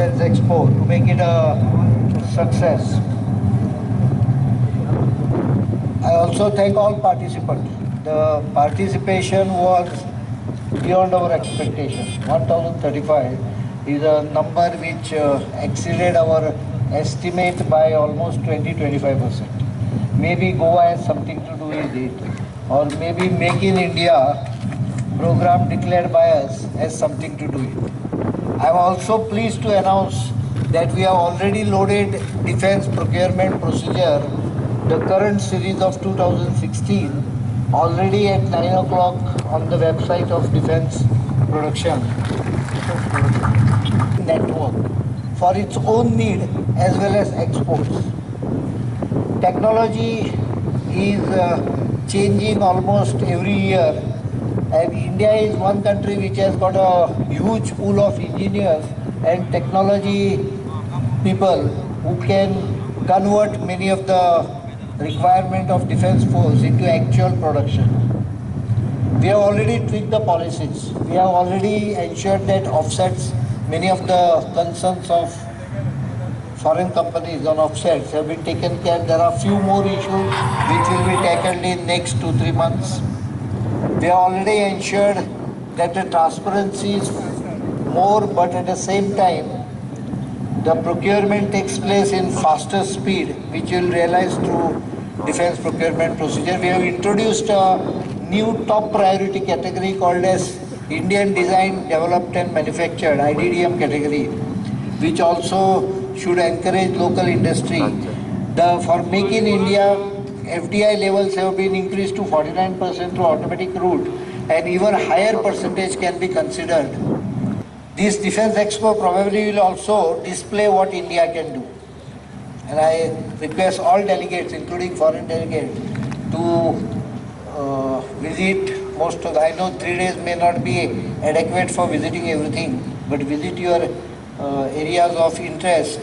Defence Expo to make it a success. I also thank all participants. The participation was beyond our expectations. 1035 is a number which exceeded our estimate by almost 20-25%. Maybe Goa has something to do with it, or maybe Make in India program declared by us has something to do with it. I am also pleased to announce that we have already loaded defense procurement procedure, the current series of 2016, already at 9 o'clock on the website of Defense Production Network for its own need as well as exports. Technology is changing almost every year, and India is one country which has got a huge pool of engineers and technology people who can convert many of the requirement of defense force into actual production. We have already tweaked the policies. We have already ensured that offsets, many of the concerns of foreign companies on offsets have been taken care. There are few more issues which will be tackled in next 2-3 months. We have already ensured that the transparency is more, but at the same time, the procurement takes place in faster speed, which you will realize through defense procurement procedure. We have introduced a new top priority category called as Indian Designed, Developed and Manufactured, IDDM category, which also should encourage local industry. For Make in India, FDI levels have been increased to 49% through automatic route, and even higher percentage can be considered. This Defense Expo probably will also display what India can do. And I request all delegates, including foreign delegates, to visit most of the, I know 3 days may not be adequate for visiting everything, but visit your areas of interest.